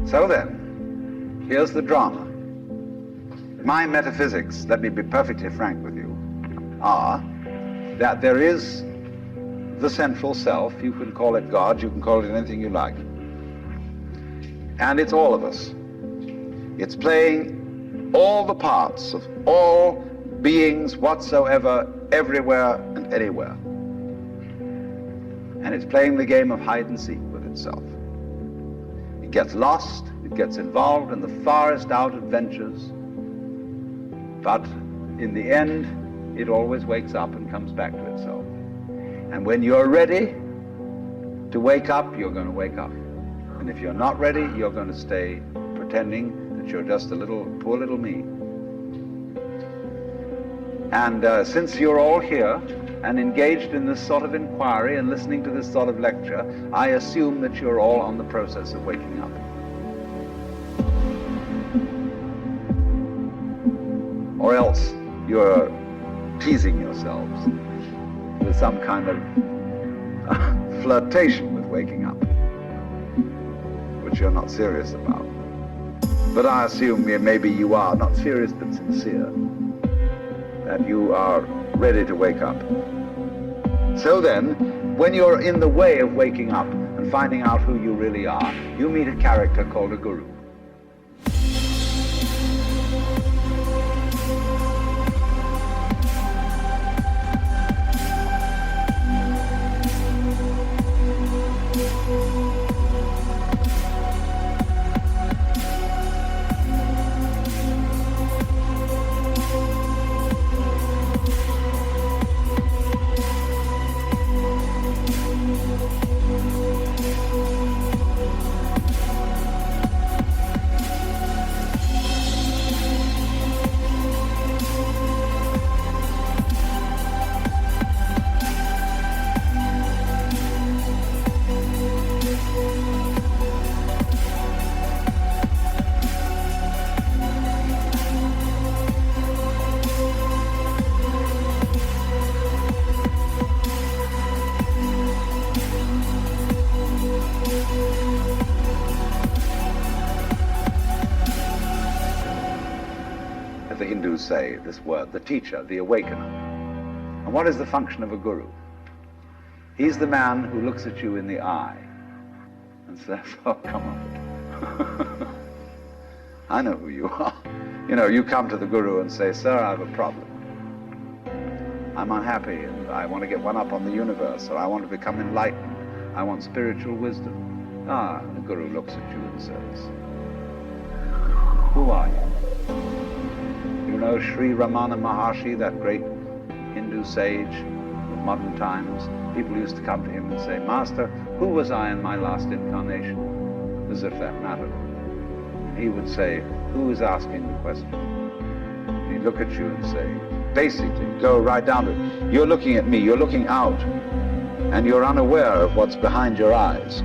So then, here's the drama. My metaphysics, let me be perfectly frank with you, are that there is the central self. You can call it God, you can call it anything you like. And it's all of us. It's playing all the parts of all beings whatsoever, everywhere and anywhere. And it's playing the game of hide and seek with itself. It gets lost, it gets involved in the farthest out adventures, but in the end, it always wakes up and comes back to itself. And when you're ready to wake up, you're going to wake up. And if you're not ready, you're going to stay pretending that you're just a little, poor little me. And since you're all here and engaged in this sort of inquiry and listening to this sort of lecture, I assume that you're all on the process of waking up. Or else you're teasing yourselves with some kind of flirtation with waking up, which you're not serious about. But I assume maybe you are, not serious but sincere, that you are ready to wake up. So then, when you're in the way of waking up and finding out who you really are, you meet a character called a guru. The Hindus say this word, the teacher, the awakener. And what is the function of a guru? He's the man who looks at you in the eye and says, oh, come on. I know who you are. You know, you come to the guru and say, sir, I have a problem. I'm unhappy and I want to get one up on the universe, or I want to become enlightened. I want spiritual wisdom. Ah, the guru looks at you and says, who are you? You know Sri Ramana Maharshi, that great Hindu sage of modern times? People used to come to him and say, Master, who was I in my last incarnation? As if that mattered. And he would say, who is asking the question? And he'd look at you and say, basically, go right down to it. You're looking at me, you're looking out, and you're unaware of what's behind your eyes.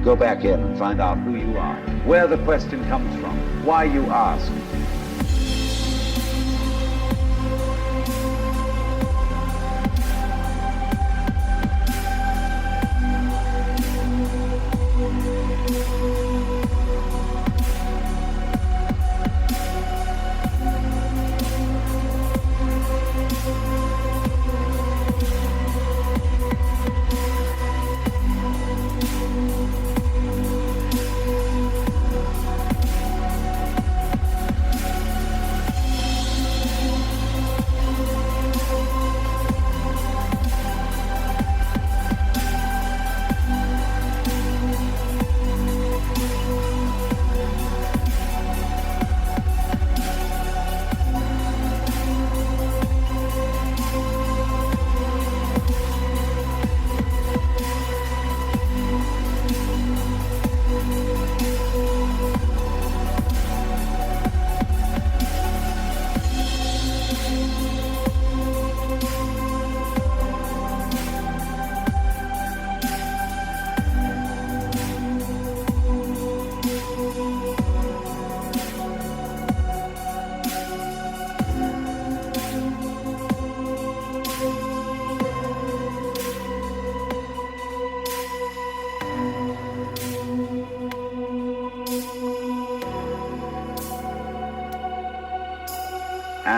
Go back in and find out who you are, where the question comes from, why you ask.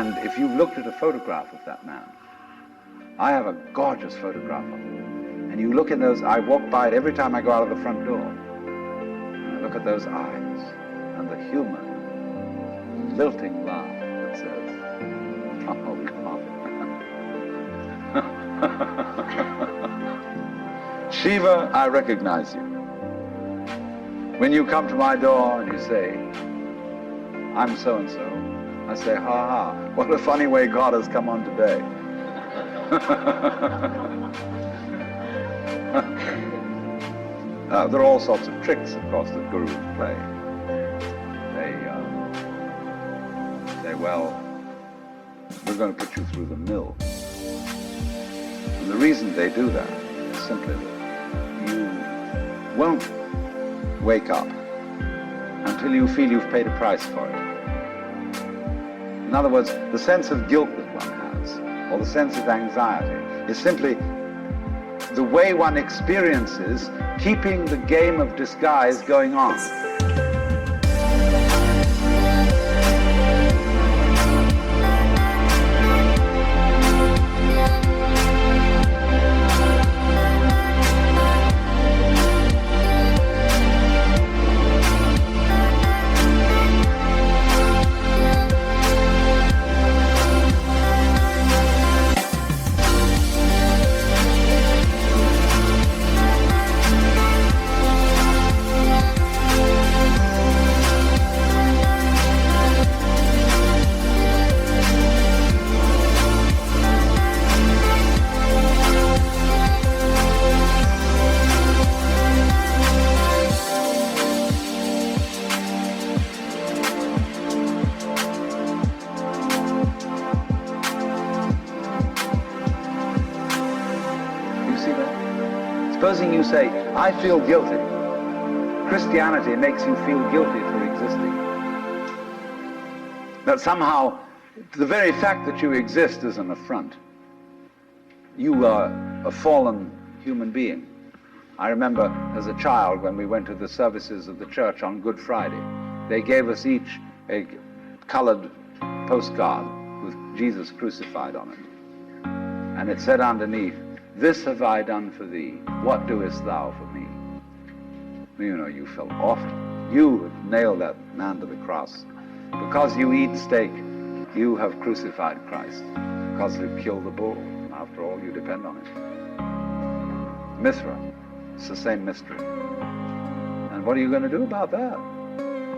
And if you've looked at a photograph of that man, I have a gorgeous photograph of him. And you look in those, I walk by it every time I go out of the front door. And I look at those eyes and the humor, lilting laugh that says, oh, come on. Shiva, I recognize you. When you come to my door and you say, I'm so-and-so, I say, ha ha, what a funny way God has come on today. There are all sorts of tricks, of course, that gurus play. They say, well, we're going to put you through the mill. And the reason they do that is simply that you won't wake up until you feel you've paid a price for it. In other words, the sense of guilt that one has, or the sense of anxiety, is simply the way one experiences keeping the game of disguise going on. Supposing you say, I feel guilty. Christianity makes you feel guilty for existing. That somehow, the very fact that you exist is an affront. You are a fallen human being. I remember as a child when we went to the services of the church on Good Friday, they gave us each a colored postcard with Jesus crucified on it. And it said underneath, this have I done for thee, what doest thou for me? You know, you felt awful. You have nailed that man to the cross. Because you eat steak, you have crucified Christ. Because you killed the bull. After all, you depend on it. Mithra, it's the same mystery. And what are you going to do about that?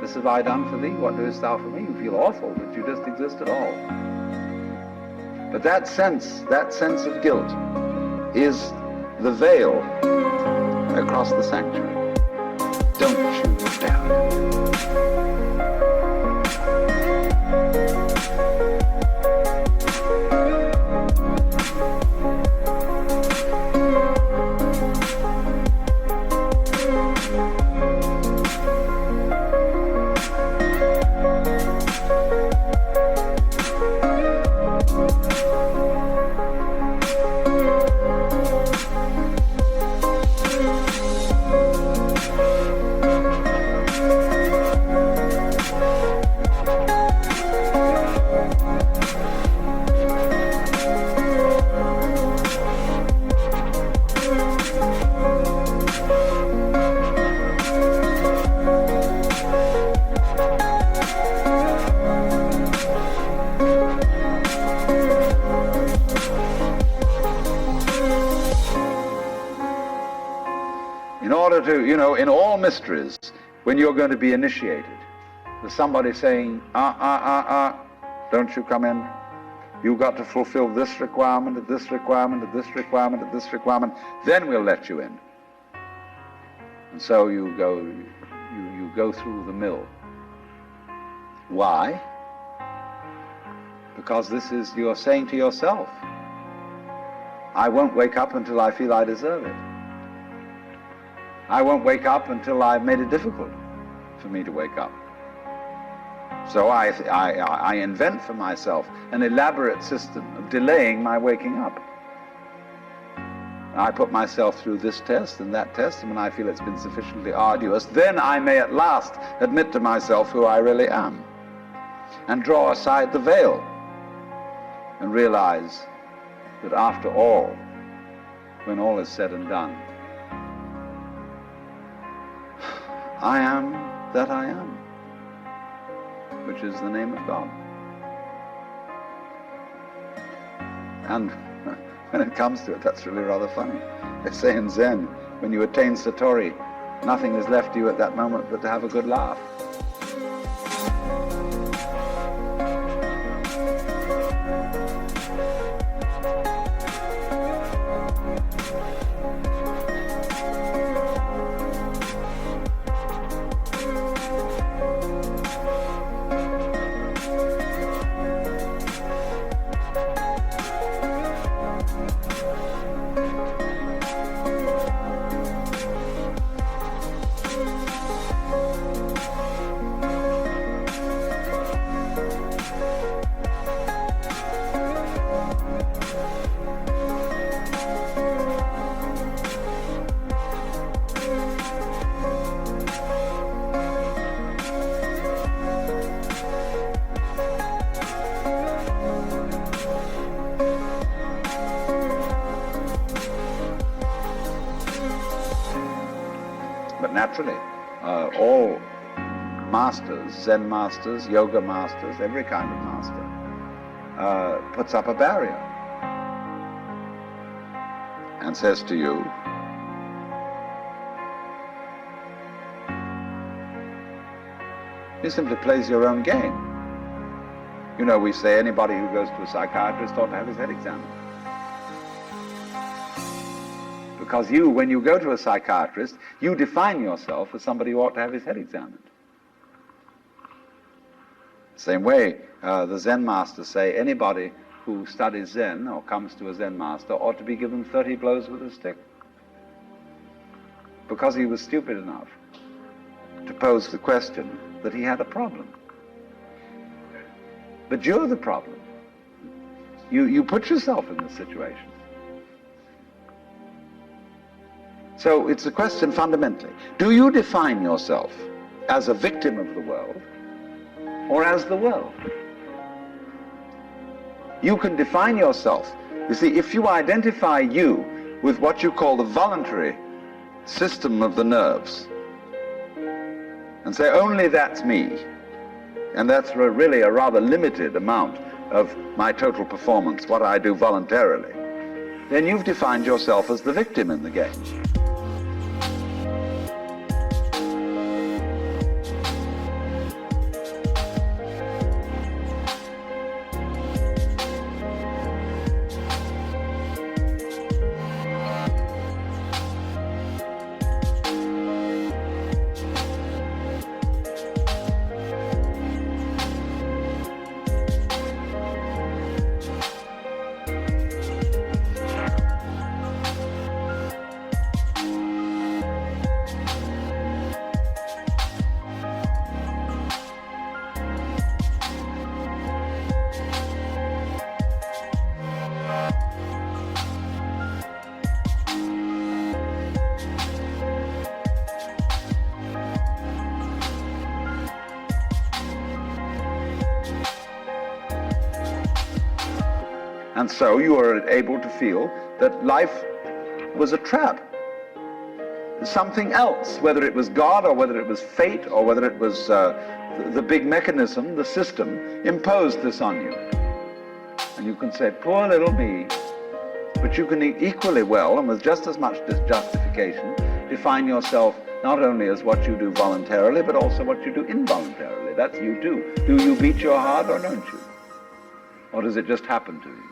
This have I done for thee, what doest thou for me? You feel awful that you just exist at all. But that sense of guilt is the veil across the sanctuary. Don't you dare. In all mysteries, when you're going to be initiated, there's somebody saying, don't you come in. You've got to fulfill this requirement, and this requirement, and this requirement, and this requirement, then we'll let you in. And so you go through the mill. Why? Because you're saying to yourself, I won't wake up until I feel I deserve it. I won't wake up until I've made it difficult for me to wake up. So I invent for myself an elaborate system of delaying my waking up. I put myself through this test and that test, and when I feel it's been sufficiently arduous, then I may at last admit to myself who I really am and draw aside the veil and realize that after all, when all is said and done, I am that I am, which is the name of God. And when it comes to it, that's really rather funny. They say in Zen, when you attain Satori, nothing is left to you at that moment but to have a good laugh. But naturally, all masters, Zen masters, yoga masters, every kind of master, puts up a barrier and says to you, he simply plays your own game. You know, we say anybody who goes to a psychiatrist ought to have his head examined. Because you, when you go to a psychiatrist, you define yourself as somebody who ought to have his head examined. Same way, the Zen masters say anybody who studies Zen or comes to a Zen master ought to be given 30 blows with a stick. Because he was stupid enough to pose the question that he had a problem. But you're the problem. You put yourself in this situation. So it's a question fundamentally, do you define yourself as a victim of the world or as the world? You can define yourself. You see, if you identify you with what you call the voluntary system of the nerves and say only that's me, and that's really a rather limited amount of my total performance, what I do voluntarily, then you've defined yourself as the victim in the game. And so you are able to feel that life was a trap. Something else, whether it was God or whether it was fate or whether it was the big mechanism, the system, imposed this on you. And you can say, poor little me, but you can equally well, and with just as much justification, define yourself not only as what you do voluntarily, but also what you do involuntarily. That's you too. Do you beat your heart or don't you? Or does it just happen to you?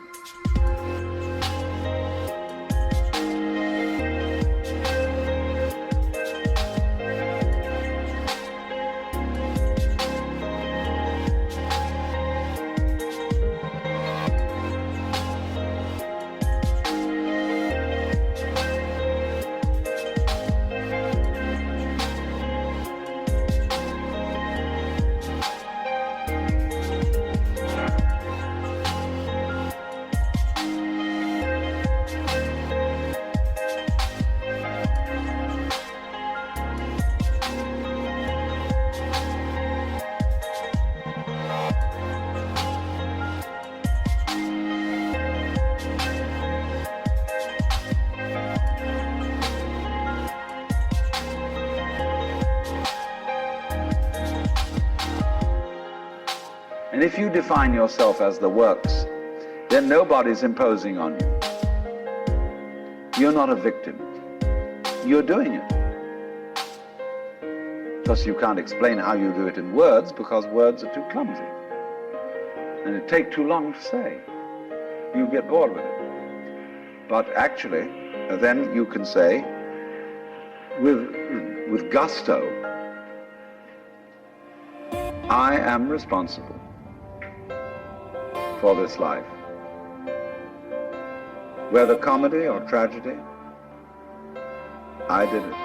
And if you define yourself as the works, then nobody's imposing on you. You're not a victim. You're doing it. Plus, you can't explain how you do it in words because words are too clumsy. And it takes too long to say. You get bored with it. But actually, then you can say, with gusto, I am responsible for this life. Whether comedy or tragedy, I did it.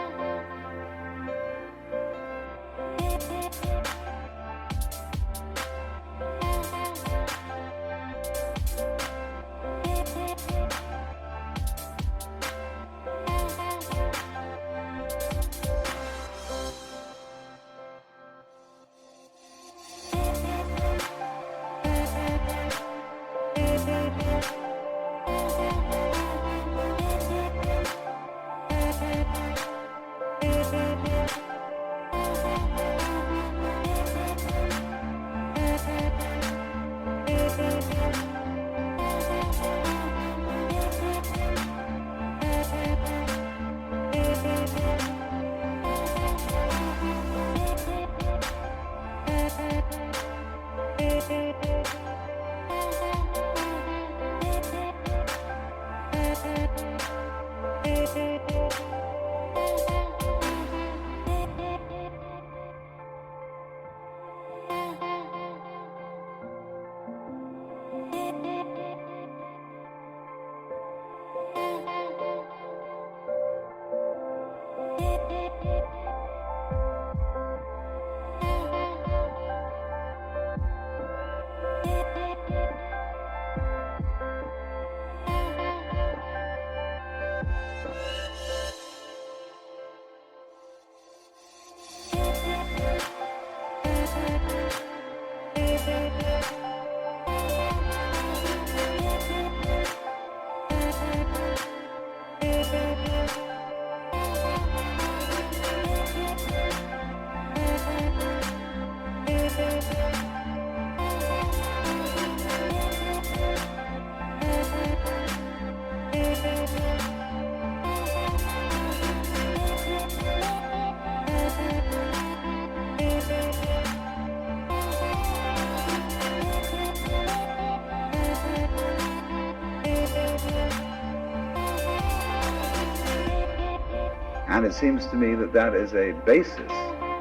And it seems to me that that is a basis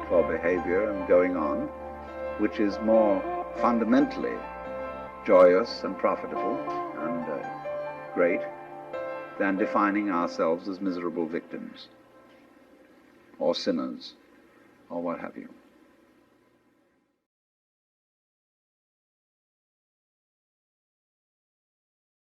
for behavior and going on, which is more fundamentally joyous and profitable and great than defining ourselves as miserable victims or sinners or what have you.